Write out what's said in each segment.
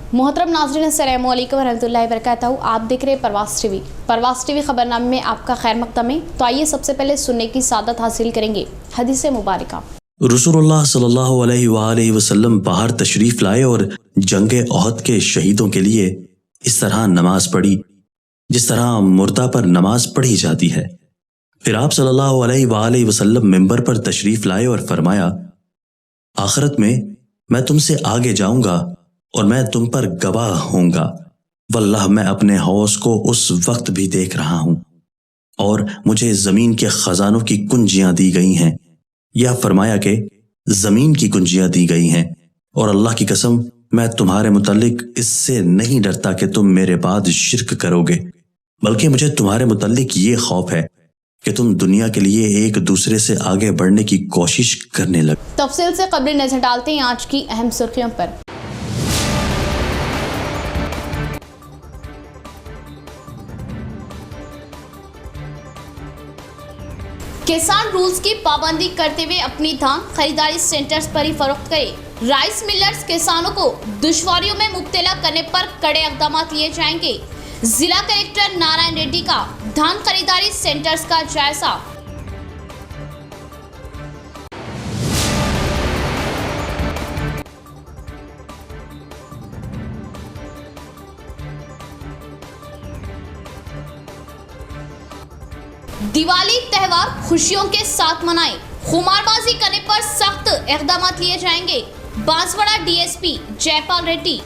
मोहतरम नाज़रीन अस्सलामु अलैकुम वरहमतुल्लाहि वबरकातुहू। आप देख रहे हैं परवास टीवी खबरनामे में आपका खैर मक़दम है। तो आइए सबसे पहले सुनने की सादत हासिल करेंगे हदीस मुबारका। रसूलुल्लाह सल्लल्लाहु अलैहि वसल्लम बाहर तशरीफ लाए और जंगे ओहद के शहीदों के लिए इस तरह नमाज पढ़ी जिस तरह मुर्दा पर नमाज पढ़ी जाती है। फिर आप सल्लल्लाहु अलैहि वसल्लम मिंबर पर तशरीफ लाए और फरमाया, आखिरत में मैं तुमसे आगे जाऊंगा और मैं तुम पर गवाह होऊंगा। वल्लाह मैं अपने हौस को उस वक्त भी देख रहा हूं और मुझे जमीन के खजानों की कुंजियां दी गई हैं, या फरमाया कि जमीन की कुंजियां दी गई हैं, और अल्लाह की कसम मैं तुम्हारे मुतल्लिक इससे नहीं डरता कि तुम मेरे बाद शिर्क करोगे, बल्कि मुझे तुम्हारे मुतल्लिक ये खौफ है कि तुम दुनिया के लिए एक दूसरे से आगे बढ़ने की कोशिश करने लगे। तफसील से कबल नजर डालते हैं आज की अहम सुर्खियों पर। किसान रूल्स की पाबंदी करते हुए अपनी धान खरीदारी सेंटर्स पर ही फरोख्त करे। राइस मिलर्स किसानों को दुश्वारियों में मुब्तला करने पर कड़े इक़दाम लिए जाएंगे। जिला कलेक्टर नारायण रेड्डी का धान खरीदारी सेंटर्स का जायजा। दिवाली त्योहार खुशियों के साथ मनाएं। खुमारबाजी करने पर सख्त इक़दाम लिए जाएंगे। बांसवाड़ा डीएसपी जयपाल रेड्डी।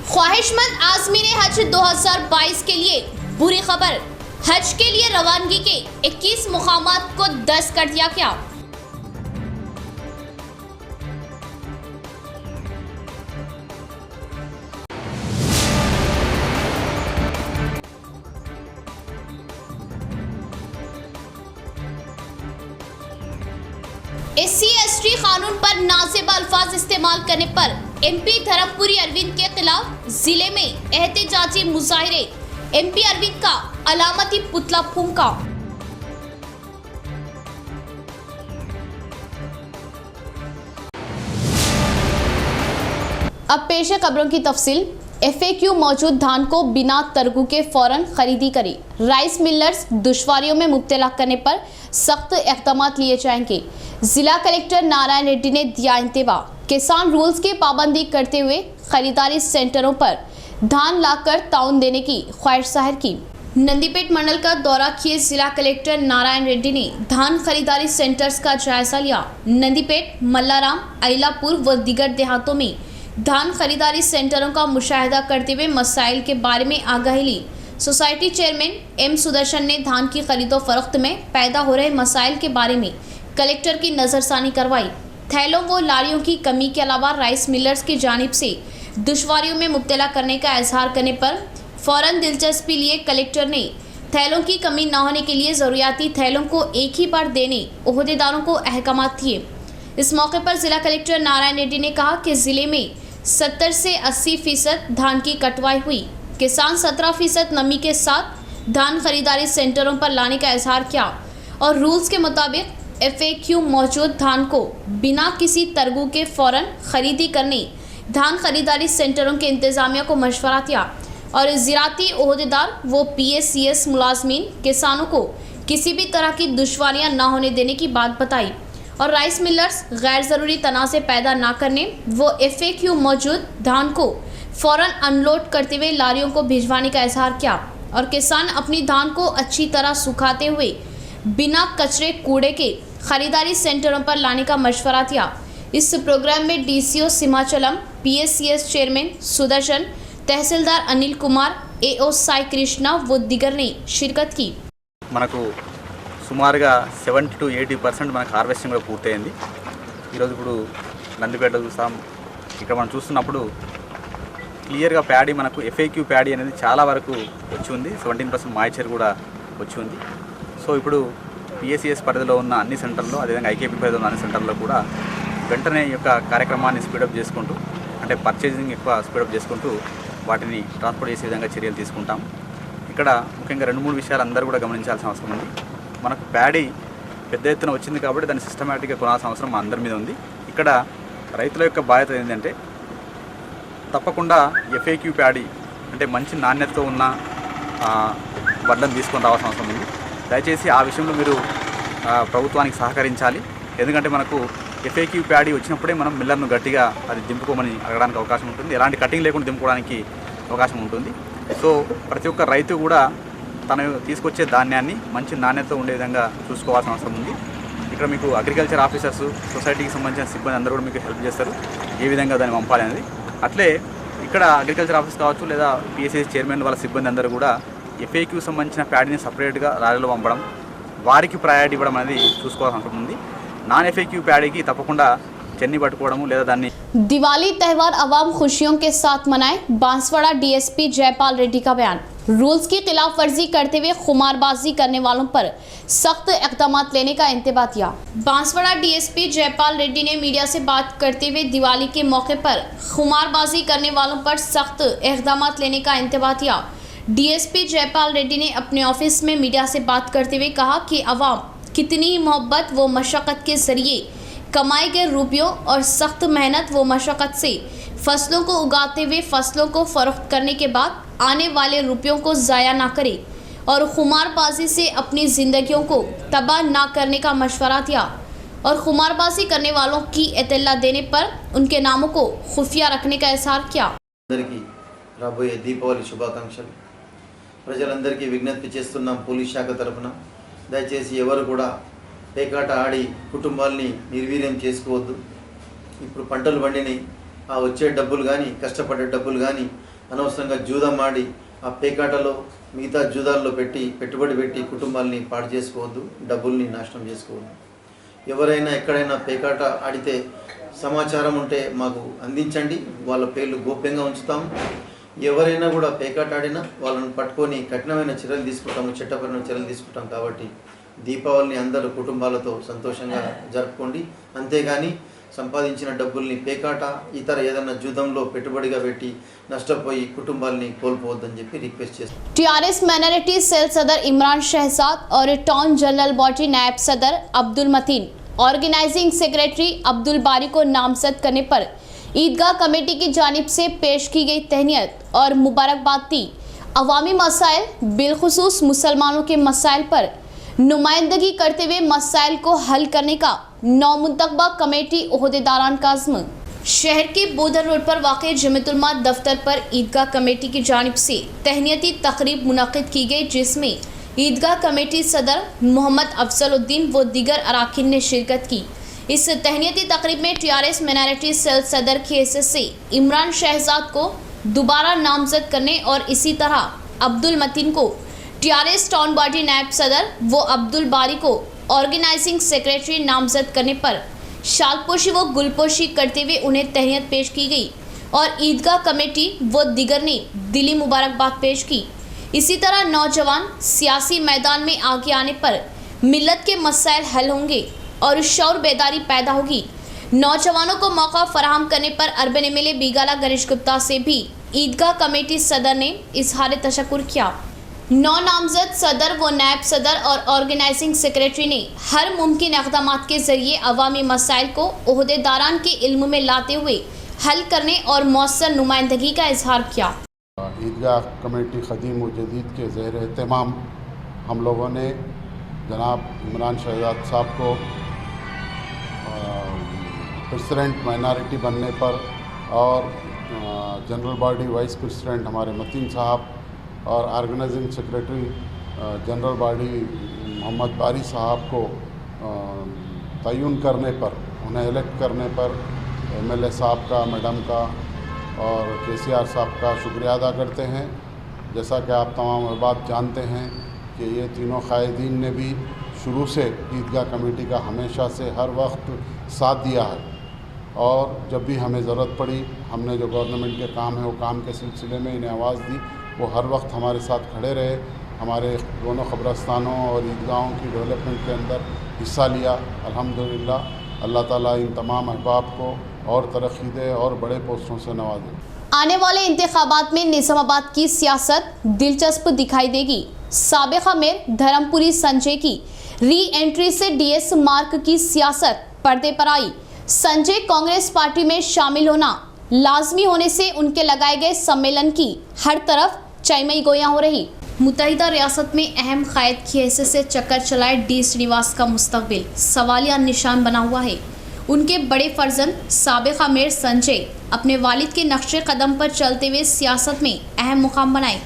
ख्वाहिशमंद आज़मीन हज 2022 के लिए बुरी खबर। हज के लिए रवानगी के 21 मुकामात को 10 कर दिया गया। SC/ST कानून पर नाज़ेब अल्फाज इस्तेमाल करने पर MP धर्मपुरी अरविंद के खिलाफ जिले में एहतजाजी मुजाहिरे। MP अरविंद का अलामती पुतला फूंका। अब पेश है खबरों की तफसील। FAQ मौजूद धान को बिना तरगु के फौरन खरीदी करें। राइस मिलर्स दुश्वारियों में मुब्तला करने पर सख्त इक़दाम लिए जाएंगे। जिला कलेक्टर नारायण रेड्डी ने दिया इंतबाह। किसान रूल्स की पाबंदी करते हुए खरीदारी सेंटरों पर धान लाकर ताउन देने की ख्वाहिश जाहिर की। नंदीपेट मंडल का दौरा किए जिला कलेक्टर नारायण रेड्डी ने धान खरीदारी सेंटर्स का जायजा लिया। नंदीपेट, मल्लाराम, अयलापुर व दीगर देहातों में धान खरीदारी सेंटरों का मुशाहिदा करते हुए मसाइल के बारे में आगाही ली। सोसाइटी चेयरमैन M सुदर्शन ने धान की खरीदो फरोख्त में पैदा हो रहे मसाइल के बारे में कलेक्टर की नज़रसानी करवाई। थैलों व लारियों की कमी के अलावा राइस मिलर्स की जानिब से दुश्वारियों में मुब्तला करने का इजहार करने पर फ़ौरन दिलचस्पी लिए कलेक्टर ने थैलों की कमी न होने के लिए ज़रूरियाती थैलों को एक ही बार देने ओहदेदारों को अहकामात दिए। इस मौके पर ज़िला कलेक्टर नारायण रेड्डी ने कहा कि ज़िले में 70 से 80% धान की कटवाई हुई। किसान 17% नमी के साथ धान खरीदारी सेंटरों पर लाने का इजहार किया और रूल्स के मुताबिक FAQ मौजूद धान को बिना किसी तरगु के फौरन खरीदी करने धान खरीदारी सेंटरों के इंतजामिया को मशवरा दिया और ज़राअती ओहदेदार व PACS मुलाजमीन किसानों को किसी भी तरह की दुश्वारियां न होने देने की बात बताई और राइस मिलर्स गैर ज़रूरी तनाज़े पैदा ना करने व FAQ मौजूद धान को फ़ौरन अनलोड करते हुए लारियों को भिजवाने का इजहार किया और किसान अपनी धान को अच्छी तरह सुखाते हुए बिना कचरे कूड़े के खरीदारी सेंटरों पर लाने का मशवरा दिया। इस प्रोग्राम में DCO Simhachalam, PACS chairman Sudarshan, तहसीलदार अनिल कुमार, AO साई कृष्णा व दिगर ने शिरकत की। మనకు సుమారుగా 70 to 80% మనకు హార్వెస్టింగ్ కూడా పూర్తయింది। ఈరోజు ఇప్పుడు నందిపేట చూస్తాం, ఇక్కడ మనం చూస్తున్నప్పుడు క్లియర్గా ప్యాడీ మనకు FAQ ప్యాడీ అనేది చాలా వరకు వచ్చి ఉంది। 17% మాయిచర్ కూడా వచ్చి ఉంది। సో ఇప్పుడు PACS పరిధిలో ఉన్న అన్ని సెంటర్లో, అదేవిధంగా IKP పరిధిలో ఉన్న అన్ని సెంటర్లో కూడా వెంటనే ఈ యొక్క కార్యక్రమాన్ని స్పీడప్ చేసుకుంటూ అంటే పర్చేజింగ్ ఎక్కువ స్పీడప్ చేసుకుంటూ వాటిని ట్రాన్స్పోర్ట్ చేసే విధంగా చర్యలు తీసుకుంటాం. ఇక్కడ ముఖ్యంగా 2-3 విషయాలు అందరూ కూడా గమనించాల్సిన అవసరం ఉంది. మనకు ప్యాడీ పెద్ద ఎత్తున వచ్చింది కాబట్టి దాన్ని సిస్టమేటిక్గా కొనాల్సిన అవసరం మా అందరి మీద ఉంది. ఇక్కడ రైతుల యొక్క బాధ్యత ఏంటంటే తప్పకుండా FAQ ప్యాడీ అంటే మంచి నాణ్యతతో ఉన్న వడ్లను తీసుకొని రావాల్సిన అవసరం ఉంది. దయచేసి ఆ విషయంలో మీరు ప్రభుత్వానికి సహకరించాలి. ఎందుకంటే మనకు FAQ ప్యాడీ వచ్చినప్పుడే మనం మిల్లర్ను గట్టిగా అది దింపుకోమని అడగడానికి అవకాశం ఉంటుంది. ఎలాంటి కటింగ్ లేకుండా దింపుకోవడానికి అవకాశం ఉంటుంది. సో ప్రతి ఒక్క రైతు కూడా తను తీసుకొచ్చే ధాన్యాన్ని మంచి నాణ్యతతో ఉండే విధంగా చూసుకోవాల్సిన అవసరం ఉంది. ఇక్కడ మీకు అగ్రికల్చర్ ఆఫీసర్స్, సొసైటీకి సంబంధించిన సిబ్బంది అందరూ కూడా మీకు హెల్ప్ చేస్తారు ఏ విధంగా దాన్ని పంపాలి అనేది. అట్లే ఇక్కడ అగ్రికల్చర్ ఆఫీస్ కావచ్చు లేదా PSC చైర్మన్ వాళ్ళ సిబ్బంది అందరూ కూడా FAQ సంబంధించిన ప్యాడీని సపరేట్గా లారీలో పంపడం, వారికి ప్రయారిటీ ఇవ్వడం అనేది చూసుకోవాల్సిన అవసరం ఉంది. నాన్ FAQ ప్యాడీకి తప్పకుండా చెన్ని పట్టుకోవడము లేదా దాన్ని. दिवाली त्यौहार अवाम खुशियों के साथ मनाए, बांसवाड़ा DSP जयपाल रेड्डी का बयान। रूल्स की खिलाफ वर्जी करते हुए खुमारबाजी करने वालों पर सख्त इक़दाम लेने का इंतबा दिया। बांसवाड़ा DSP जयपाल रेड्डी ने मीडिया से बात करते हुए दिवाली के मौके पर खुमारबाजी करने वालों पर सख्त इक़दाम लेने का इंतबा दिया। DSP जयपाल रेड्डी ने अपने ऑफिस में मीडिया से बात करते हुए कहा कि अवाम कितनी मोहब्बत व मशक्क़त के ज़रिए कमाए गए रुपयों और सख्त मेहनत व मशक्क़त से फसलों को उगाते हुए फसलों को फ़रोख्त करने के बाद आने वाले रुपयों को ज़ाया ना करे और खुमारबाजी से अपनी ज़िंदगियों को तबाह ना करने का मशवरा दिया और खुमारबाजी करने वालों की इत्तला देने पर उनके नामों को खुफिया रखने का इज़हार किया। అందరికీ రాబోయే దీపావళి శుభాకాంక్షలు. ప్రజలందరికీ విజ్ఞప్తి చేస్తున్నాం పోలీస్ శాఖ తరఫున దయచేసి ఎవరు కూడా పేకాట ఆడి కుటుంబాల్ని నిర్వీర్యం చేసుకోవద్దు. ఇప్పుడు పంటలు పండినాయి, ఆ వచ్చే డబ్బులు కానీ కష్టపడే డబ్బులు కానీ అనవసరంగా జూదం ఆడి ఆ పేకాటలో మిగతా జూదాల్లో పెట్టుబడి పెట్టి కుటుంబాల్ని పాడు చేసుకోవద్దు, డబ్బుల్ని నాశనం చేసుకోవద్దు. ఎవరైనా ఎక్కడైనా పేకాట ఆడితే సమాచారం ఉంటే మాకు అందించండి, వాళ్ళ పేర్లు గోప్యంగా ఉంచుతాము. ఎవరైనా కూడా పేకాట ఆడినా వాళ్ళని పట్టుకొని కఠినమైన చర్యలు తీసుకుంటాము, చట్టపరమైన చర్యలు తీసుకుంటాం. కాబట్టి దీపావళిని అందరూ కుటుంబాలతో సంతోషంగా జరుపుకోండి. అంతేగాని సంపాదించిన డబ్బుల్ని పేకాట ఇతర ఏదైనా జూదంలో పెట్టుబడిగా పెట్టి నష్టపోయి కుటుంబాల్ని కోల్పోవద్దని చెప్పి రిక్వెస్ట్ చేస్తాం. TRS माइनॉरिटी सेल सदर इमरान शहजाद और टाउन जनरल बॉडी नायब सदर अब्दुल मतीन, ऑर्गेनाइजिंग सेक्रेटरी अब्दुल बारी को नामजद करने पर ईदगाह कमेटी की जानिब से पेश की गई तहनीत और मुबारकबाद दी। अवामी मसाइल बिलखुसूस मुसलमानों के मसाइल पर नुमाइंदगी करते हुए मसाइल को हल करने का नौमुंतखबा कमेटी ओहदेदारान का अज़्म। शहर के बोधर रोड पर वाक़े जमीयतुलमा दफ्तर पर ईदगाह कमेटी की जानिब से तहनीती तकरीब मुनक़िद की गई, जिसमें ईदगाह कमेटी सदर मोहम्मद अफजलुद्दीन व दीगर अराकीन ने शिरकत की। इस तहनीती तकरीब में TRS माइनॉरिटी सेल सदर की हैसियत से इमरान शहजाद को दोबारा नामजद करने और इसी तरह अब्दुल मतीन को TRS टाउन बॉडी नायब सदर व अब्दुल बारी को ऑर्गेनाइजिंग सेक्रेटरी नामजद करने पर शालपोशी व गुलपोशी करते हुए उन्हें तहनीत पेश की गई और ईदगाह कमेटी व दीगर ने दिली मुबारकबाद पेश की। इसी तरह नौजवान सियासी मैदान में आगे आने पर मिल्लत के मसाइल हल होंगे और शौर बेदारी पैदा होगी। नौजवानों को मौका फराहम करने पर अर्बन MLA बीगाला गणेश गुप्ता से भी ईदगाह कमेटी सदर ने इजहार तशक्कुर किया। 9 नामजद सदर व नायब सदर और ऑर्गेनाइजिंग सेक्रेटरी ने हर मुमकिन इक़दाम के ज़रिए अवामी मसाइल को ओहदेदारान के इल्म में लाते हुए हल करने और मौसर नुमाइंदगी का इजहार किया। ईदगाह कमेटी ख़दीम व जदीद के ज़ेर एहतमाम हम लोगों ने जनाब इमरान शहजाद साहब को प्रेसिडेंट माइनॉरिटी बनने पर और जनरल बॉडी वाइस प्रेसिडेंट हमारे मतीन साहब और organising secretary general body Mohammad Bari साहब को तयन करने पर, उन्हें इलेक्ट करने पर MLA साहब का, मैडम का और KCR साहब का शुक्रिया अदा करते हैं। जैसा कि आप तमाम बात जानते हैं कि ये तीनों कायदीन ने भी शुरू से ईदगाह कमेटी का हमेशा से हर वक्त साथ दिया है और जब भी हमें ज़रूरत पड़ी हमने जो गवर्नमेंट के काम है वो काम के सिलसिले में इन्हें आवाज़ दी, वो हर वक्त हमारे साथ खड़े रहे। हमारे दोनों क़ब्रस्तानों और ईदगाहों की डेवलपमेंट के अंदर हिस्सा लिया। अल्हम्दुलिल्लाह अल्लाह ताला इन तमाम अहबाब को और तरक्की दे और बड़े पोस्टों से नवाजे। आने वाले इंतखाबात में निजामाबाद की सियासत दिलचस्प दिखाई देगी। साबिक़ मेयर धर्मपुरी संजय की री एंट्री से डीएस मार्क की सियासत पर्दे पर आई। संजय कांग्रेस पार्टी में शामिल होना लाजमी होने से उनके लगाए गए सम्मेलन की हर तरफ चैमई गोयां हो रही। मुत्तहिदा रियासत में अहम कायद की हैसियत से चक्कर चलाए डी श्रीनिवास का मुस्तकबिल सवालिया निशान बना हुआ है। उनके बड़े फर्जंद साबिक़ मेयर संजय अपने वालिद के नक्शे कदम पर चलते हुए सियासत में अहम मुकाम बनाए।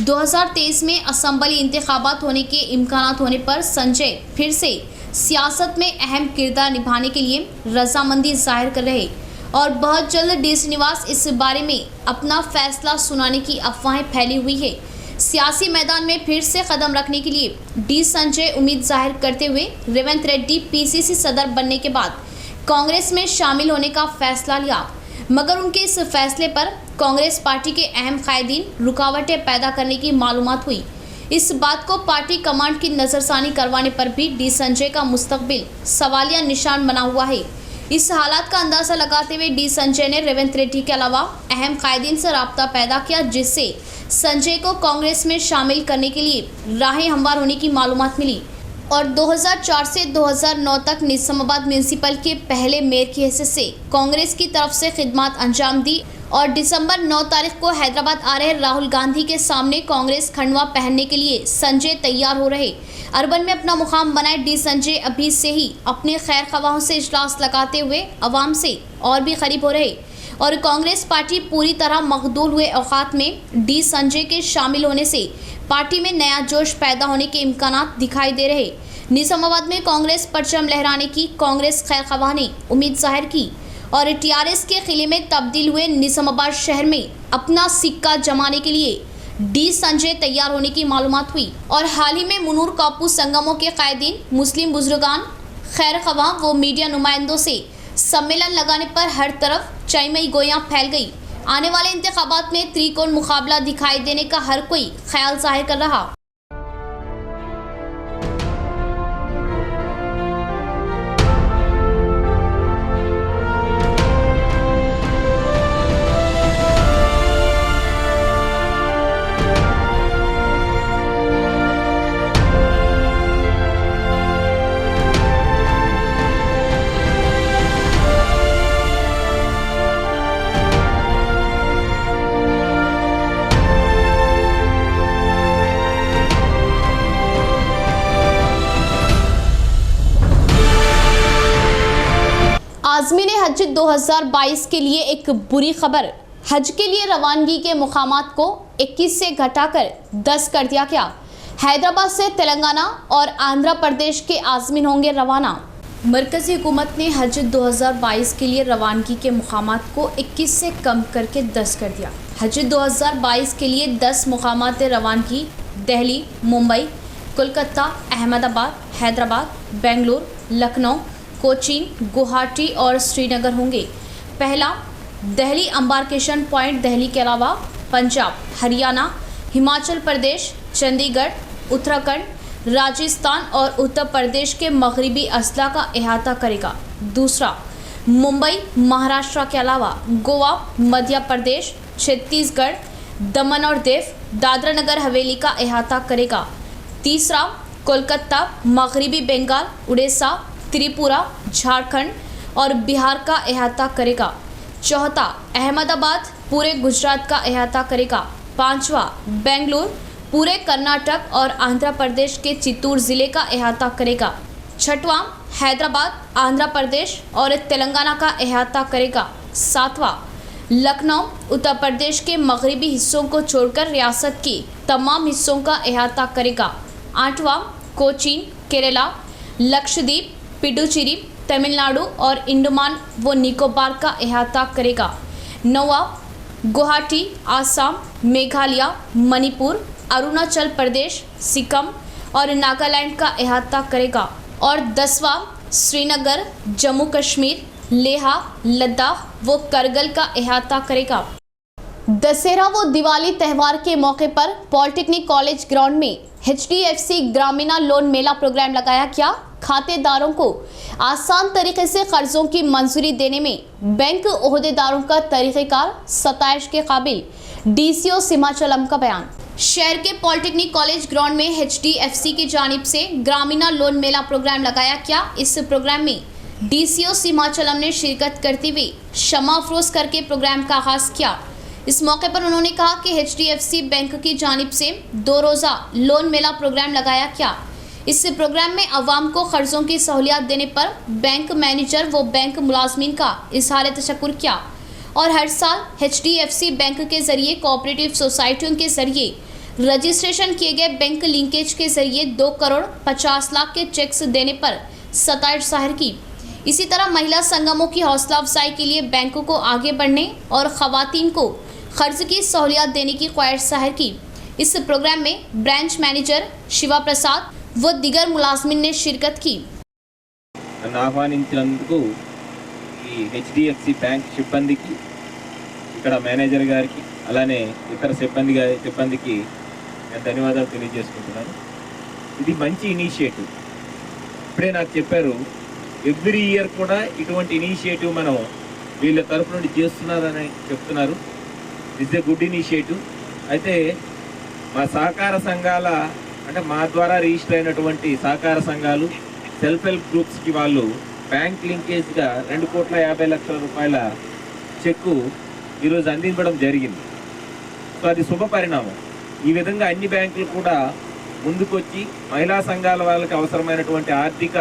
2023 में असम्बली इंतखाबात होने के इम्कानात होने पर संजय फिर से सियासत में अहम किरदार निभाने के लिए रजामंदी जाहिर कर रहे और बहुत जल्द डी श्रीनिवास इस बारे में अपना फैसला सुनाने की अफवाहें फैली हुई है। सियासी मैदान में फिर से कदम रखने के लिए डी संजय उम्मीद जाहिर करते हुए रेवंत रेड्डी पीसीसी सदर बनने के बाद कांग्रेस में शामिल होने का फैसला लिया, मगर उनके इस फैसले पर कांग्रेस पार्टी के अहम कायदीन रुकावटें पैदा करने की मालूमात हुई। इस बात को पार्टी कमांड की नज़रसानी करवाने पर भी डी संजय का मुस्तकबिल सवालिया निशान बना हुआ है। इस हालात का अंदाज़ा लगाते हुए डी संजय ने रेवंत रेड्डी के अलावा अहम कायदीन से राब्ता पैदा किया, जिससे संजय को कांग्रेस में शामिल करने के लिए राहें हमवार होने की मालूमात मिली और 2004 से 2009 तक निजामाबाद म्यूनसिपल के पहले मेयर की हैसियत से कांग्रेस की तरफ से खिदमत अंजाम दी और दिसंबर 9 तारीख को हैदराबाद आ रहे राहुल गांधी के सामने कांग्रेस खंडवा पहनने के लिए संजय तैयार हो रहे। अरबन में अपना मुकाम बनाए डी संजय अभी से ही अपने खैर खवाहों से इजलास लगाते हुए अवाम से और भी करीब हो रहे और कांग्रेस पार्टी पूरी तरह मखदूल हुए औकात में डी संजय के शामिल होने से पार्टी में नया जोश पैदा होने के इम्कानात दिखाई दे रहे। निजामाबाद में कांग्रेस परचम लहराने की कांग्रेस खैर खवाह ने उम्मीद जाहिर की और टीआरएस के किले में तब्दील हुए निजामाबाद शहर में अपना सिक्का जमाने के लिए डी संजय तैयार होने की मालूमात हुई और हाल ही में मुनूर कापू संगमों के कायदीन, मुस्लिम बुजुर्गान, खैर खवाह व मीडिया नुमाइंदों से सम्मेलन लगाने पर हर तरफ चैमई गोयां फैल गई। आने वाले इंतखाबात में त्रिकोण मुकाबला दिखाई देने का हर कोई ख्याल जाहिर कर रहा। आज़मीन हज 2022 के लिए एक बुरी खबर। हज के लिए रवानगी के मुकामात को 21 से घटाकर 10 कर दिया गया। हैदराबाद से तेलंगाना और आंध्र प्रदेश के आज़मीन होंगे रवाना। मरकज़ी हुकूमत ने हज 2022 के लिए रवानगी के मुकामात को 21 से कम करके 10 कर दिया। हज 2022 के लिए 10 मुकामात रवानगी दिल्ली, मुंबई, कोलकाता, अहमदाबाद, हैदराबाद, बेंगलुरु, लखनऊ, कोचीन, गुवाहाटी और श्रीनगर होंगे। पहला दिल्ली एम्बार्केशन पॉइंट दिल्ली के अलावा पंजाब, हरियाणा, हिमाचल प्रदेश, चंडीगढ़, उत्तराखंड, राजस्थान और उत्तर प्रदेश के मगरबी अजला का अहाता करेगा। दूसरा मुंबई, महाराष्ट्र के अलावा गोवा, मध्य प्रदेश, छत्तीसगढ़, दमन और दीव, दादरा नगर हवेली का अहाता करेगा। तीसरा कोलकाता, मगरबी बंगाल, उड़ीसा, त्रिपुरा, झारखंड और बिहार का अहाता करेगा। चौथा अहमदाबाद पूरे गुजरात का अहाता करेगा। पांचवा बेंगलुरु पूरे कर्नाटक और आंध्र प्रदेश के चित्तूर ज़िले का अहाता करेगा। छठवां हैदराबाद आंध्र प्रदेश और तेलंगाना का अहाता करेगा। सातवां लखनऊ उत्तर प्रदेश के मगरबी हिस्सों को छोड़कर रियासत के तमाम हिस्सों का अहाता करेगा। आठवां कोचीन केरला, लक्षद्वीप, पुडुचेरी, तमिलनाडु और अंडमान व निकोबार का अहाता करेगा। नौवां गुवाहाटी, आसाम, मेघालय, मणिपुर, अरुणाचल प्रदेश, सिक्किम और नागालैंड का अहाता करेगा। और 10वां श्रीनगर, जम्मू कश्मीर, लेह, लद्दाख व करगिल का अहाता करेगा। दशहरा व दिवाली त्यौहार के मौके पर पॉलिटेक्निक कॉलेज ग्राउंड में HDFC ग्रामीणा लोन मेला प्रोग्राम लगाया गया। खातेदारों को आसान तरीके से कर्जों की मंजूरी देने में बैंक ओहदेदारों का तरीक़ेकार सताइश के काबिल, डीसीओ सीमाचलम का बयान। शहर के पॉलिटेक्निक कॉलेज ग्राउंड में HDFC की जानिब से ग्रामीणा लोन मेला प्रोग्राम लगाया गया। इस प्रोग्राम में डीसीओ सीमाचलम ने शिरकत करते हुए शमा अफरोज करके प्रोग्राम का आगाज किया। इस मौके पर उन्होंने कहा कि HDFC बैंक की जानिब से 2 रोज़ा लोन मेला प्रोग्राम लगाया गया। इस प्रोग्राम में अवाम को कर्जों की सहूलियत देने पर बैंक मैनेजर व बैंक मुलाजमीन का इज़हार तशक्कुर किया और हर साल HDFC बैंक के जरिए कोऑपरेटिव सोसाइटियों के जरिए रजिस्ट्रेशन किए गए बैंक लिंकेज के जरिए 2 करोड़ 50 लाख के चेक्स देने पर सताइश जाहिर की। इसी तरह महिला संगमों की हौसला अफजाई के लिए बैंकों को आगे बढ़ने और खवातीन को कर्ज की सहूलियत देने की ख्वाहिश जाहिर की। इस प्रोग्राम में ब्रांच मैनेजर शिवा प्रसाद व दिगर मुलाजमीन ने शिरकत की। ఆహ్వానించినందుకు ఈ HDFC బ్యాంక్ సిబ్బందికి, ఇక్కడ మేనేజర్ గారికి, అలానే ఇతర సిబ్బందికి నేను ధన్యవాదాలు తెలియజేసుకుంటున్నాను. ఇది మంచి ఇనిషియేటివ్. ఇప్పుడే నాకు చెప్పారు, ఎవ్రీ ఇయర్ కూడా ఇటువంటి ఇనిషియేటివ్ మనం వీళ్ళ తరపు నుండి చేస్తున్నారని చెప్తున్నారు. This a good initiative. అయితే మా సహకార సంఘాల అంటే మా ద్వారా రిజిస్టర్ అయినటువంటి సహకార సంఘాలు, సెల్ఫ్ హెల్ప్ గ్రూప్స్కి వాళ్ళు బ్యాంక్ లింకేజ్గా 2,50,00,000 రూపాయల చెక్కు ఈరోజు అందించడం జరిగింది. సో అది శుభ పరిణామం. ఈ విధంగా అన్ని బ్యాంకులు కూడా ముందుకొచ్చి మహిళా సంఘాల వాళ్ళకి అవసరమైనటువంటి ఆర్థిక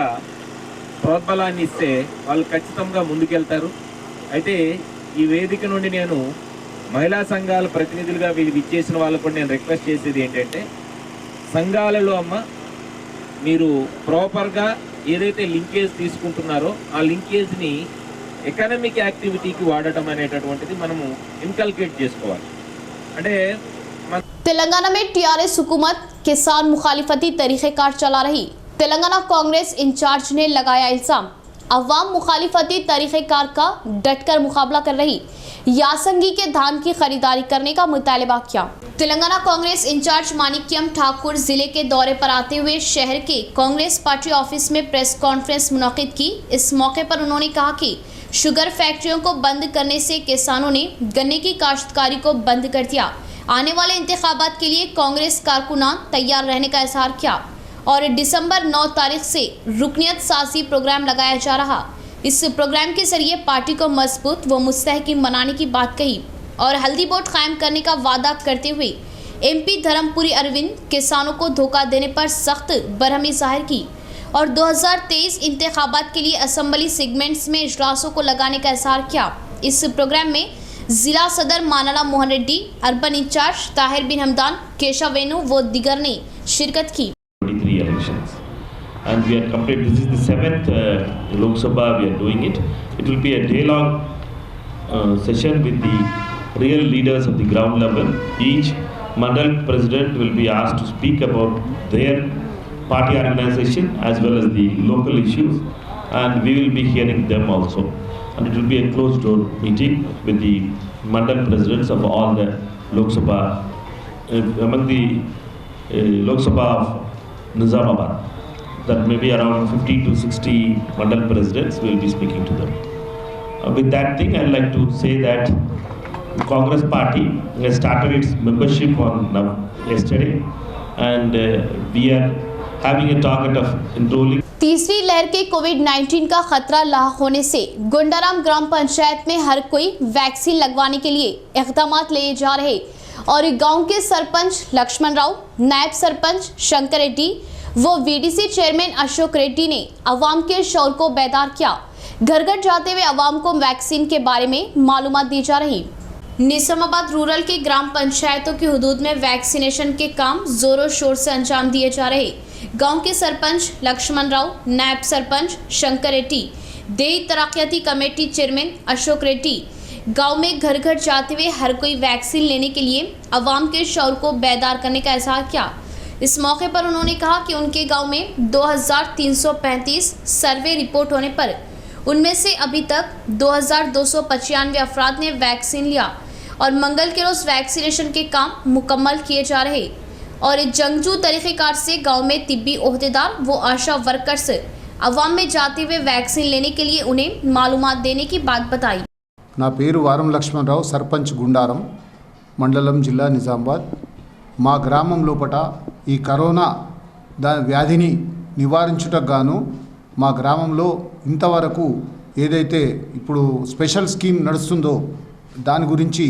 ప్రోద్బలాన్ని ఇస్తే వాళ్ళు ఖచ్చితంగా ముందుకెళ్తారు. అయితే ఈ వేదిక నుండి నేను మహిళా సంఘాల ప్రతినిధులుగా వీళ్ళు ఇచ్చేసిన వాళ్ళకు కూడా నేను రిక్వెస్ట్ చేసేది ఏంటంటే, సంఘాలలో మీరు ప్రాపర్గా ఏదైతే లింకేజ్ తీసుకుంటున్నారో ఆ లింకేజ్ని ఎకనామిక్ యాక్టివిటీకి వాడటం అనేటటువంటిది మనము ఇన్కల్కేట్ చేసుకోవాలి. అంటే तेलंगाना में TRS हुकूमत किसान मुखालिफती तरीक़ेकार चला रही। तेलंगाना कांग्रेस इंचार्ज ने लगाया इल्ज़ाम, अवाम मुखालिफती तरीक़ेकार का डटकर मुकाबला कर रही, यासंगी के धान की खरीदारी करने का मुतालबा किया। तेलंगाना कांग्रेस इंचार्ज माणिक्यम ठाकुर जिले के दौरे पर आते हुए शहर के कांग्रेस पार्टी ऑफिस में प्रेस कॉन्फ्रेंस मुनाकिद की। इस मौके पर उन्होंने कहा कि शुगर फैक्ट्रियों को बंद करने से किसानों ने गन्ने की काश्तकारी को बंद कर दिया। आने वाले इंतखाबात के लिए कांग्रेस कारकुनान तैयार रहने का इजहार किया और दिसंबर 9 तारीख से रुकनियत साजी प्रोग्राम लगाया जा रहा। इस प्रोग्राम के जरिए पार्टी को मजबूत व मुस्तहकम बनाने की बात कही और हल्दी बोर्ड कायम करने का वादा करते हुए MP धर्मपुरी अरविंद किसानों को धोखा देने पर सख्त बरहमी जाहिर की और 2023 इंतखाबात के लिए असम्बली सेगमेंट्स में इजलासों को लगाने का इजहार किया। इस प्रोग्राम में जिला सदर मानाला मोहन रेड्डी, अर्बन इंचार्ज ताहिर बिन हमदान, केशव वेणु व दिगर ने शिरकत की। 23 elections and we are complete. This is the 7th Lok Sabha we are doing it. It will be a day-long session with the real leaders of the ground level. Each mandal president will be asked to speak about their party organization as well as the local issues, and we will be hearing them also. And it will be a closed door meeting with the mandal presidents of all the Lok Sabha, among the Lok Sabha of Nizamabad. That may be around 50 to 60 mandal presidents will be speaking to them. With that thing, I'd like to say that the Congress Party has started its membership on yesterday, and we are having a target of enrolling. तीसरी लहर के कोविड-19 का खतरा लाहक होने से गुंडाराम ग्राम पंचायत में हर कोई vaccine लगवाने के लिए इक़दामात लिए जा रहे और गांव के सरपंच लक्ष्मण राव, नायब सरपंच शंकर रेड्डी व VDC चेयरमैन अशोक रेड्डी ने अवाम के शौर को बेदार किया। घर घर जाते हुए अवाम को वैक्सीन के बारे में मालूमात दी जा रही। निजामाबाद रूरल के ग्राम पंचायतों की हुदूद में वैक्सीनेशन के काम जोरों शोर से अंजाम दिए जा रहे। गांव के सरपंच लक्ष्मण राव, नायब सरपंच शंकर रेड्डी, देही तरक्याती कमेटी चेयरमैन अशोक रेड्डी गांव में घर घर जाते हुए हर कोई वैक्सीन लेने के लिए अवाम के शौर को बेदार करने का इजहार किया। इस मौके पर उन्होंने कहा कि उनके गांव में 2335 सर्वे रिपोर्ट होने पर उनमें से अभी तक 2295 अफराद ने वैक्सीन लिया और मंगल के रोज़ वैक्सीनेशन के काम मुकम्मल किए जा रहे और जंगजू तरीक़ेकार से गांव में तिब्बी ओहदेदार व आशा वर्कर्स अवाम में जाते हुए वैक्सीन लेने के लिए उन्हें मालूमात देने की बात बताई। నా పేరు వారం లక్ష్మణరావు, సర్పంచ్ గుండారం మండలం, జిల్లా నిజామాబాద్. మా గ్రామం లోపట ఈ కరోనా వ్యాధిని నివారించుటకు గాను మా గ్రామంలో ఇంతవరకు ఏదైతే ఇప్పుడు స్పెషల్ స్కీమ్ నడుస్తుందో దాని గురించి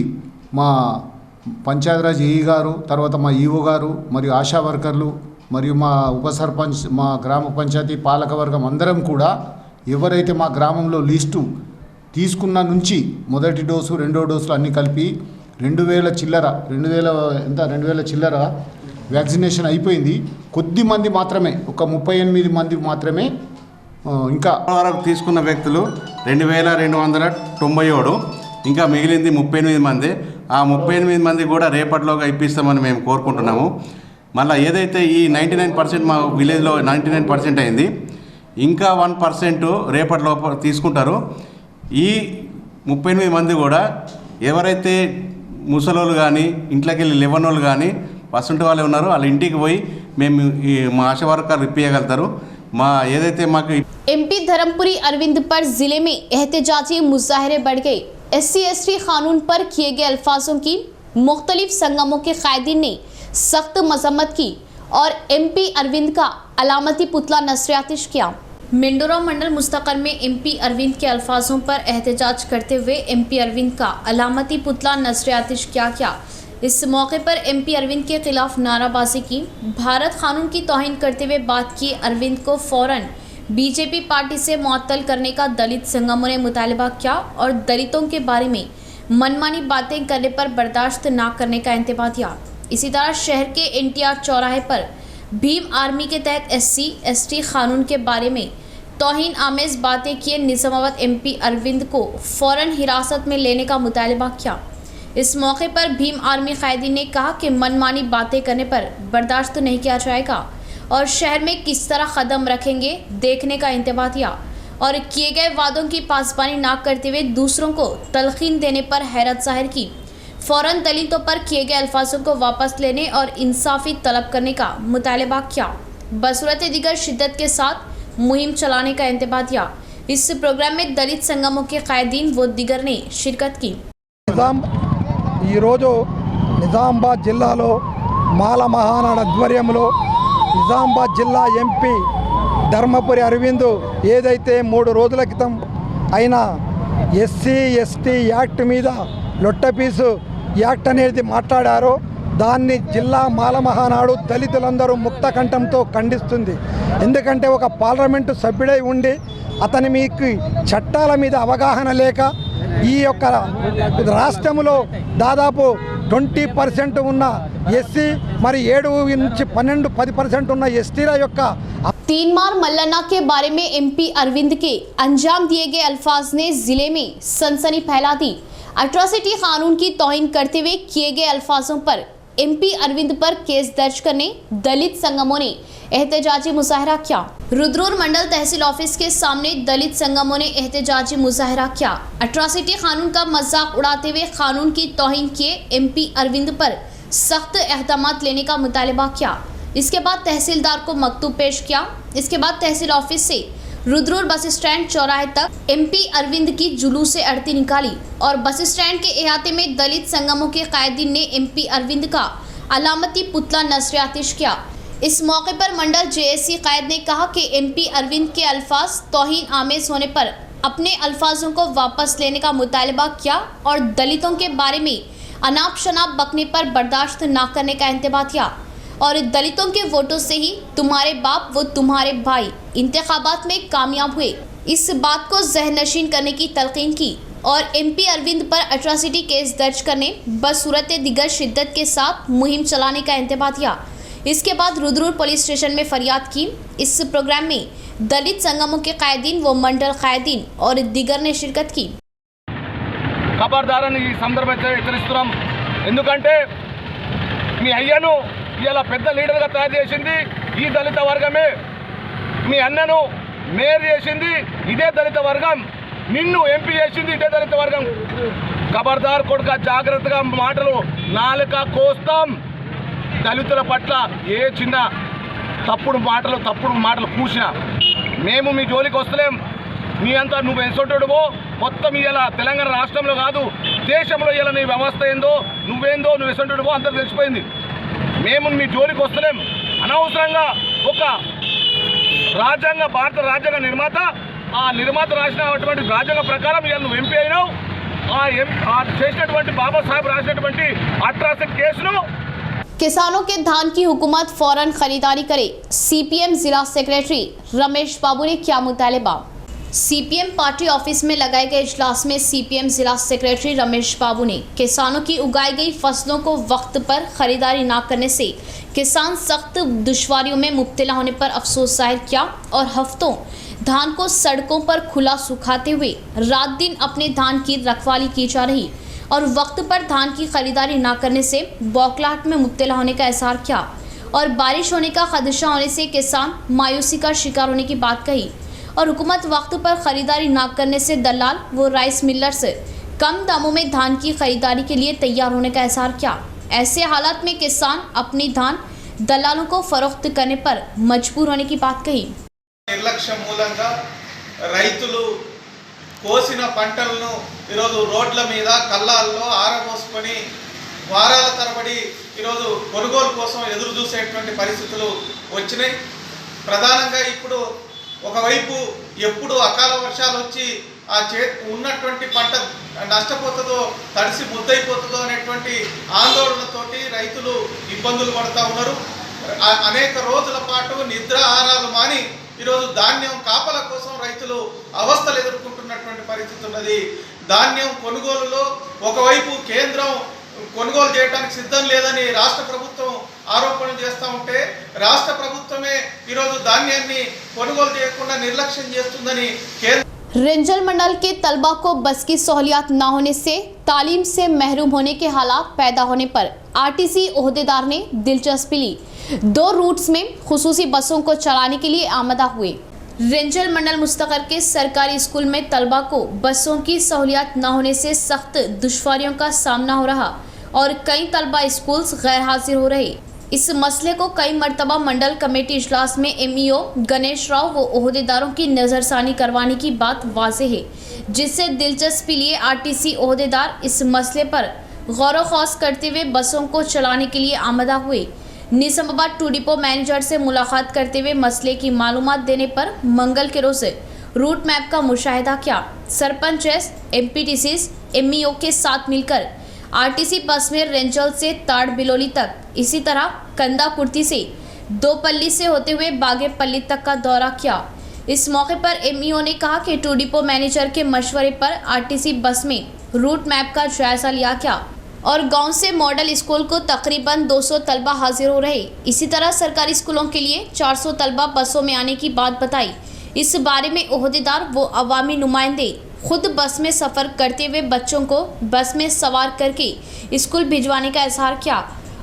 మా పంచాయతీరాజ్ ఏఈ గారు, తర్వాత మా ఈఓ గారు మరియు ఆశా వర్కర్లు మరియు మా ఉప సర్పంచ్, మా గ్రామ పంచాయతీ పాలకవర్గం అందరం కూడా ఎవరైతే మా గ్రామంలో లిస్టు తీసుకున్న నుంచి మొదటి డోసు, రెండో డోసులు అన్నీ కలిపి 2000 చిల్లర వ్యాక్సినేషన్ అయిపోయింది. కొద్ది మంది మాత్రమే, ఒక 38 మంది మాత్రమే ఇంకా వరకు తీసుకున్న వ్యక్తులు 2297, ఇంకా మిగిలింది 38 మంది. ఆ 38 మంది కూడా రేపటిలోగా ఇప్పిస్తామని మేము కోరుకుంటున్నాము. మళ్ళీ ఏదైతే ఈ 99% మా విలేజ్లో 99% అయింది, ఇంకా 1% రేపటిలో తీసుకుంటారు. ఈ 38 మంది కూడా ఎవరైతే ముసలోళ్ళు కానీ ఇంట్లోకి వెళ్ళి లేవనోళ్ళు కానీ పర్సెంట్ వాళ్ళే ఉన్నారో వాళ్ళ ఇంటికి పోయి మేము మా ఆశా వర్కర్లు ఇప్పించగలుగుతారు. మా ఏదైతే మాకు एमपी धर्मपुरी अरविंद पर जिले में एहतजाजी मुजाहरे बढ़ गए। SC/ST कानून पर किए गए अल्फाजों की मुख्तलिफ संगमों के कायदीन ने सख्त मजम्मत की और MP अरविंद का अलामती पुतला नस्रियातिश किया। मिंडोरा मंडल मुस्तकर में MP अरविंद के अल्फाजों पर एहतजाज करते हुए MP अरविंद का अलामती पुतला नस्रियातिश किया। इस मौके पर MP अरविंद के खिलाफ नाराबाजी की। भारत कानून की तौहीन करते हुए बात की। अरविंद को फौरन बीजेपी पार्टी से मुअत्तल करने का दलित संगमों ने मुतालबा किया और दलितों के बारे में मनमानी बातें करने पर बर्दाश्त न करने का इंतबाह दिया। इसी तरह शहर के NTR चौराहे पर भीम आर्मी के तहत SC/ST कानून के बारे में तौहीन आमेज बातें किए। निजामाबाद MP अरविंद को फौरन हिरासत में लेने का मुतालबा किया। इस मौके पर भीम आर्मी कायदीन ने कहा कि मनमानी बातें करने पर बर्दाश्त नहीं किया जाएगा और शहर में किस तरह कदम रखेंगे देखने का इंतबाह दिया और किए गए वादों की पासबानी न करते हुए दूसरों को तलखीन देने पर हैरत जाहिर की। फौरन दलितों पर किए गए अल्फाजों को वापस लेने और इंसाफी तलब करने का मुतालबा किया। बसूरत दिगर शिद्दत के साथ मुहिम चलाने का इंतबाह दिया। इस प्रोग्राम में दलित संगमों के कायदीन व दिगर ने शिरकत की। ఈరోజు నిజామాబాద్ జిల్లాలో మాల మహానాడు ఆధ్వర్యంలో నిజామాబాద్ జిల్లా MP ధర్మపురి అరవింద్ ఏదైతే 3 రోజుల క్రితం అయిన SC/ST యాక్ట్ మీద లొట్టపీసు యాక్ట్ అనేది మాట్లాడారో దాన్ని జిల్లా మాల మహానాడు దళితులందరూ ముక్త కంఠంతో ఖండిస్తుంది. ఎందుకంటే ఒక పార్లమెంటు సభ్యుడై ఉండి అతని మీకు చట్టాల మీద అవగాహన లేక ఈ యొక్క రాష్ట్రంలో దాదాపు 20% ఉన్న SC మరి 7 నుంచి 12-10% ఉన్న STల యొక్క तीनमार मल्लन्ना के बारे में MP अरविंद के अंजाम दिए गए अल्फाज ने जिले में सनसनी फैला दी। अट्रॉसिटी कानून की तौहीन करते हुए किए गए अल्फाजों पर MP अरविंद पर केस दर्ज करने दलित संगमों ने एहतजाजी मुजाहरा किया। रुद्रपुर मंडल तहसील ऑफिस के सामने दलित संगमों ने एहतजाजी मुजाहरा किया। अट्रॉसिटी कानून का मजाक उड़ाते हुए कानून की तौहीन किए MP अरविंद पर सख्त इक़दामात लेने का मुतालबा किया। इसके बाद तहसीलदार को मकतूब पेश किया। इसके बाद तहसील ऑफिस से रुद्रपुर बस स्टैंड चौराहे तक MP अरविंद की जुलूस से अड़ती निकाली और बस स्टैंड के अहाते में दलित संगमों के कायदीन ने MP अरविंद का अलामती पुतला नस्रियातिश किया। इस मौके पर मंडल JSC कायद ने कहा कि MP अरविंद के अल्फाज तौहीन आमेज होने पर अपने अल्फाजों को वापस लेने का मुतालबा किया और दलितों के बारे में अनाप शनाप बकने पर बर्दाश्त न करने का इंतबाह किया और दलितों के वोटों से ही तुम्हारे बाप व तुम्हारे भाई इंतखाबात में कामयाब हुए, इस बात को ज़हननशीन करने की तलकीन की और MP अरविंद पर अट्रॉसिटी केस दर्ज करने बसूरत दिगर शिद्दत के साथ मुहिम चलाने का इंतबाह दिया। इसके बाद रुद्रपुर पुलिस स्टेशन में फरियाद की। इस प्रोग्राम में दलित संगमों के कायदीन व मंडल कायदीन और दिगर ने शिरकत की। ఖబర్దారని ఈ సందర్భంగా హెచ్చరిస్తున్నాం. ఎందుకంటే మీ అయ్యను ఇలా పెద్ద లీడర్గా తయారు చేసింది ఈ దళిత వర్గమే. మీ అన్నను మేయర్ చేసింది ఇదే దళిత వర్గం. నిన్ను MP చేసింది ఇదే దళిత వర్గం. ఖబర్దార్ కొడుక, జాగ్రత్తగా మాటలు నాలుక కోస్తాం. దళితుల పట్ల ఏ చిన్న తప్పుడు మాటలు కూసినా మేము మీ జోలికి వస్తలేం. నీ అంతా నువ్వు ఎన్సొట్టుడువో మొత్తం ఇలా తెలంగాణ రాష్ట్రంలో కాదు దేశంలో ఇలా నీ వ్యవస్థ ఏందో నువ్వేందో నువ్వు ఎన్సొట్టుడువో అంతా తెలిసిపోయింది. మేము మీ జోలికి వస్తలేం. అనవసరంగా ఒక భారత రాజ్యాంగ నిర్మాత ఆ నిర్మాత రాసినటువంటి రాజ్యాంగ ప్రకారం ఇలా నువ్వు ఎంపీ అయినావు. ఆ చేసినటువంటి బాబాసాహెబ్ రాసినటువంటి అట్రాసిటీ కేసును किसानों के धान की हुकूमत फौरन खरीदारी करे, सीपीएम जिला सेक्रेटरी रमेश बाबू ने किया मुतालबा। सीपीएम पार्टी ऑफिस में लगाए गए इजलास में सीपीएम जिला सेक्रेटरी रमेश बाबू ने किसानों की उगाई गई फसलों को वक्त पर खरीदारी न करने से किसान सख्त दुश्वारियों में मुब्तला होने पर अफसोस जाहिर किया और हफ्तों धान को सड़कों पर खुला सुखाते हुए रात दिन अपने धान की रखवाली की जा रही और वक्त पर धान की खरीदारी न करने से बौखलाहट में मुब्तला होने का एहसार किया और बारिश होने का खदशा होने से किसान मायूसी का शिकार होने की बात कही और हुकूमत वक्त पर खरीदारी न करने से दलाल व राइस मिलर्स कम दामों में धान की खरीदारी के लिए तैयार होने का एहसार किया। ऐसे हालात में किसान अपनी धान दलालों को फरोख्त करने पर मजबूर होने की बात कही। నిర్లక్ష్యం మూలంగా రైతులు కోసిన పంటలను ఈరోజు రోడ్ల మీద కళ్ళాల్లో ఆరబోసుకొని వారాల తరబడి ఈరోజు కొనుగోలు కోసం ఎదురు చూసేటువంటి పరిస్థితులు వచ్చినాయి. ప్రధానంగా ఇప్పుడు ఒకవైపు ఎప్పుడు అకాల వర్షాలు వచ్చి ఆ ఉన్నటువంటి పంట నష్టపోతుందో తడిసి ముద్దయిపోతుందో అనేటువంటి ఆందోళనతోటి రైతులు ఇబ్బందులు పడుతూ ఉన్నారు. అనేక రోజుల పాటు నిద్ర ఆహారాలు మాని ఈరోజు ధాన్యం కాపల కోసం రైతులు అవస్థలు ఎదుర్కొంటున్నటువంటి పరిస్థితి ఉన్నది. ధాన్యం కొనుగోలులో ఒకవైపు కేంద్రం కొనుగోలు చేయడానికి సిద్ధం లేదని రాష్ట్ర ప్రభుత్వం ఆరోపణలు చేస్తూ ఉంటే రాష్ట్ర ప్రభుత్వమే ఈరోజు ధాన్యాన్ని కొనుగోలు చేయకుండా నిర్లక్ష్యం చేస్తుందని रेंजल मंडल के तलबा को बस की सहूलियत न होने से तालीम से महरूम होने के हालात पैदा होने पर आरटीसी ओहदेदार ने दिलचस्पी ली। 2 रूट्स में खुसूसी बसों को चलाने के लिए आमदा हुए। रेंजल मंडल मुस्तकर के सरकारी स्कूल में तलबा को बसों की सहूलियत न होने से सख्त दुश्वारियों का सामना हो रहा और कई तलबा स्कूल्स गैर हाजिर हो रहे। इस मसले को कई मरतबा मंडल कमेटी इजलास में एमईओ गणेश राव व ओहदेदारों की नज़रसानी करवाने की बात वाज़ेह है, जिससे दिलचस्पी लिए आरटीसी ओहदेदार इस मसले पर गौर खौस करते हुए बसों को चलाने के लिए आमदा हुए। निजामाबाद टू डिपो मैनेजर से मुलाकात करते हुए मसले की मालूमात देने पर मंगल के रोज़ रूट मैप का मुशाहिदा किया। सरपंच एमपीटीसी एमईओ के साथ मिलकर आरटीसी बस में रेंजल से ताड़ बिलोली तक, इसी तरह कंदा कुर्ती से दोपल्ली से होते हुए बागेपल्ली तक का दौरा किया। इस मौके पर एमईओ ने कहा कि टू डिपो मैनेजर के मशवरे पर आरटीसी बस में रूट मैप का जायजा लिया गया और गांव से मॉडल स्कूल को तकरीबन 200 तलबा हाजिर हो रहे। इसी तरह सरकारी स्कूलों के लिए 400 तलबा बसों में आने की बात बताई। इस बारे में ओहदेदार व अवामी नुमाइंदे खुद बस में सफ़र करते हुए बच्चों को बस में सवार करके स्कूल भिजवाने का इजहार किया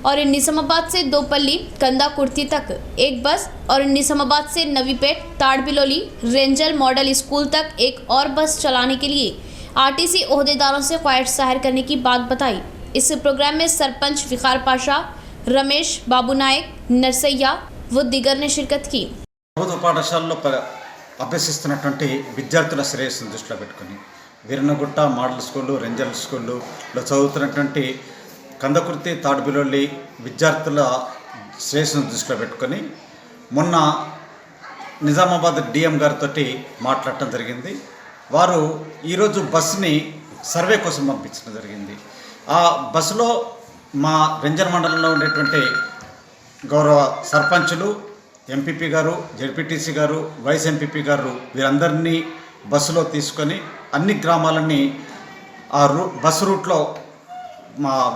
और निजामाबाद से दोपल्ली कंदा कुर्ती तक एक बस और निजामाबाद से नवीपेट ताड़ बिलोली रेंजल मॉडल स्कूल तक एक और बस चलाने के लिए आरटीसी ओहदेदारों से ख्वाहिश जाहिर करने की बात बताई। इस प्रोग्राम में सरपंच विकार पाशा, रमेश बाबू नायक, नरसैया व दिगर ने शिरकत की। ప్రభుత్వ పాఠశాలలో అభ్యసిస్తున్నటువంటి విద్యార్థుల శ్రేయస్సును దృష్టిలో పెట్టుకుని వీరనగుట్ట మోడల్ స్కూళ్ళు రెంజల్ స్కూళ్ళలో చదువుతున్నటువంటి కందకుర్తి తాడుబిలోలి విద్యార్థుల శ్రేయస్సును దృష్టిలో పెట్టుకొని మొన్న నిజామాబాద్ డిఎం గారితో మాట్లాడటం జరిగింది. వారు ఈరోజు బస్సుని సర్వే కోసం పంపించడం జరిగింది. ఆ బస్సులో మా రెంజల్ మండలంలో ఉండేటువంటి గౌరవ సర్పంచులు, ఎంపీపీ గారు, జెడ్పీటీసీ గారు, వైస్ ఎంపీపీ గారు వీరందరినీ బస్సులో తీసుకొని అన్ని గ్రామాలని ఆ బస్సు రూట్లో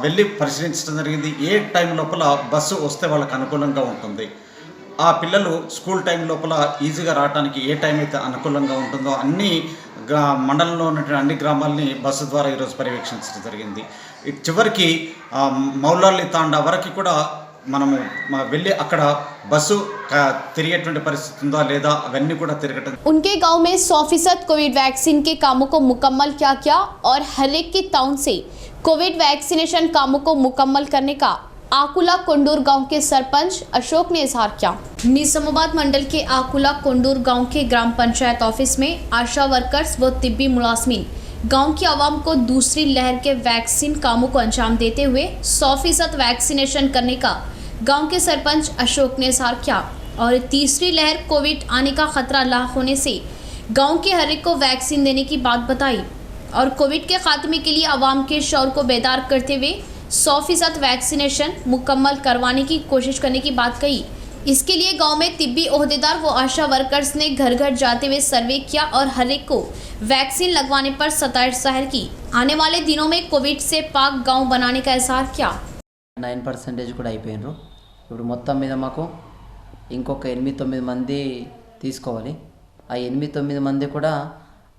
వెళ్ళి పరిశీలించడం జరిగింది. ఏ టైం లోపల బస్సు వస్తే వాళ్ళకి అనుకూలంగా ఉంటుంది, ఆ పిల్లలు స్కూల్ టైం లోపల ఈజీగా రావడానికి ఏ టైం అయితే అనుకూలంగా ఉంటుందో అన్ని మండలంలో ఉన్నటువంటి అన్ని గ్రామాలని బస్సు ద్వారా ఈరోజు పర్యవేక్షించడం జరిగింది. చివరికి మౌలాలి తాండా వరకు కూడా మనము వెళ్ళి అక్కడ బస్సు తిరిగేటువంటి పరిస్థితి ఉందా లేదా అవన్నీ కూడా తిరగటం. उनके गांव में 100% कोविड वैक्सीन के कामों को मुकम्मल किया और हर एक के टाउन से कोविड वैक्सीनेशन कामों को मुकम्मल करने का आकुला कोंडूर गांव के सरपंच अशोक ने इजहार किया। निजामाबाद मंडल के आकुला कोंडूर गांव के ग्राम पंचायत ऑफिस में आशा वर्कर्स व तिब्बी मुलाजमीन गांव की आवाम को दूसरी लहर के वैक्सीन कामों को अंजाम देते हुए 100% वैक्सीनेशन करने का गांव के सरपंच अशोक ने इजहार किया और तीसरी लहर कोविड आने का खतरा लाख होने से गांव के हर एक को वैक्सीन देने की बात बताई और कोविड के खात्मे के लिए आवाम के शौर को बेदार करते हुए 100% वैक्सीनेशन मुकम्मल करवाने की कोशिश करने की बात कही। इसके लिए गांव में तिब्बी ओहदेदार व आशा वर्कर्स ने घर घर जाते हुए सर्वे किया और हर एक को वैक्सीन लगवाने पर सताइश जाहिर की। आने वाले दिनों में कोविड से पाक गांव बनाने का इजहार किया। 9% కూడా అయిపోయినరు। ఇప్పుడు మొత్తం మీద మాకు ఇంకొక 8-9 మంది తీసుకోవాలి। ఆ 8-9 మంది కూడా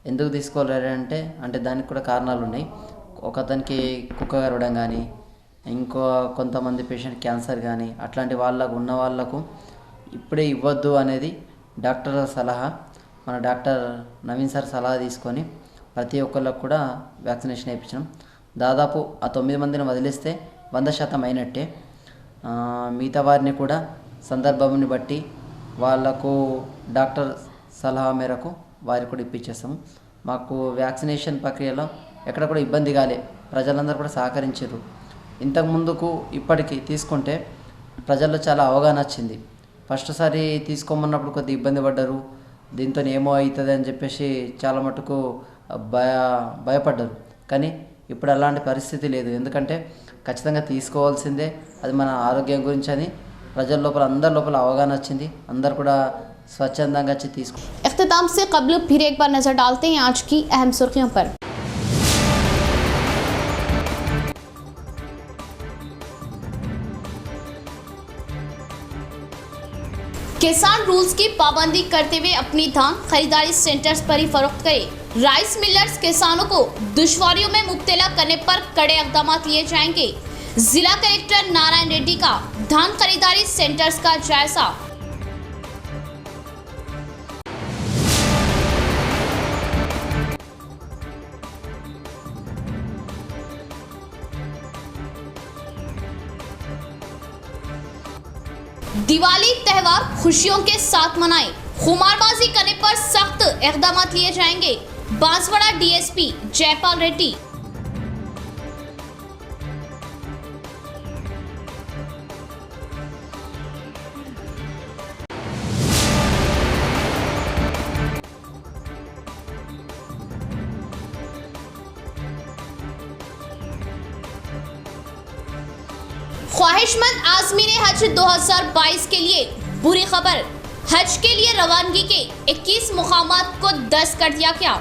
ఎందుకు తీసుకోవాలి అంటే దానికి కూడా కారణాలు ఉన్నాయి। ఒకతనికి కుక్క కరవడం కానీ, ఇంకో కొంతమంది పేషెంట్ క్యాన్సర్ కానీ అట్లాంటి వాళ్ళకు ఉన్న వాళ్ళకు ఇప్పుడే ఇవ్వద్దు అనేది డాక్టర్ సలహా। మన డాక్టర్ నవీన్ సార్ సలహా తీసుకొని ప్రతి ఒక్కళ్ళకు కూడా వ్యాక్సినేషన్ వేయించడం। దాదాపు ఆ 9 మందిని వదిలేస్తే 100% అయినట్టే। మిగతా వారిని కూడా సందర్భాన్ని బట్టి వాళ్ళకు డాక్టర్ సలహా మేరకు వారికి కూడా ఇప్పించేస్తాము। మాకు వ్యాక్సినేషన్ ప్రక్రియలో ఎక్కడ కూడా ఇబ్బంది కాలే, ప్రజలందరూ కూడా సహకరించారు। ఇంతకు ముందుకు ఇప్పటికి తీసుకుంటే ప్రజల్లో చాలా అవగాహన వచ్చింది। ఫస్ట్ సారి తీసుకోమన్నప్పుడు కొద్ది ఇబ్బంది పడ్డారు, దీంతో ఏమో అవుతుంది అని చెప్పేసి చాలా మటుకు భయపడ్డారు। కానీ ఇప్పుడు అలాంటి పరిస్థితి లేదు, ఎందుకంటే ఖచ్చితంగా తీసుకోవాల్సిందే, అది మన ఆరోగ్యం గురించి అని ప్రజల లోపల అందరి లోపల అవగాహన వచ్చింది। అందరు కూడా స్వచ్ఛందంగా వచ్చి తీసుకో। इख्तिताम से कबल फिर एक बार नजर डालते हैं आज की अहम सुर्खियों पर। किसान रूल्स की पाबंदी करते हुए अपनी धान खरीदारी सेंटर्स पर ही फरोख्त करे। राइस मिलर्स किसानों को दुश्वारियों में मुब्तला करने पर कड़े इक़दाम लिए जाएंगे। जिला कलेक्टर नारायण रेड्डी का धान खरीदारी सेंटर्स का जायजा। दिवाली त्यौहार खुशियों के साथ मनाएं, खुमारबाजी करने पर सख्त इक़दाम लिए जाएंगे। बांसवाड़ा डीएसपी जयपाल रेड्डी। ख्वाहिशमंद आज़मीन हज 2022 के लिए बुरी खबर, हज के लिए रवानगी के 21 मुकामात को 10 कर दिया गया।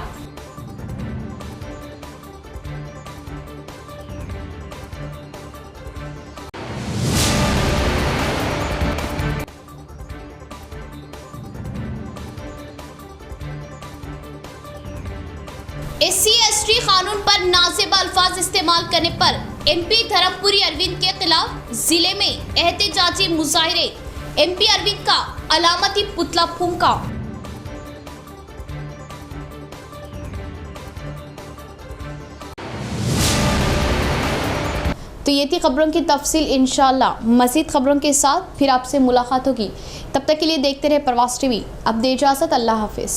SC/ST कानून पर नाज़िब अल्फाज इस्तेमाल करने पर MP धर्मपुरी अरविंद के खिलाफ जिले में एहतजाजी मुजाहिरे। MP अरविंद का अलामती पुतला फूंका। तो ये थी खबरों की तफसील। इंशाअल्लाह मज़ीद खबरों के साथ फिर आपसे मुलाकात होगी। तब तक के लिए देखते रहे प्रवास टीवी। अब दे इजाज़त, अल्लाह हाफिज़।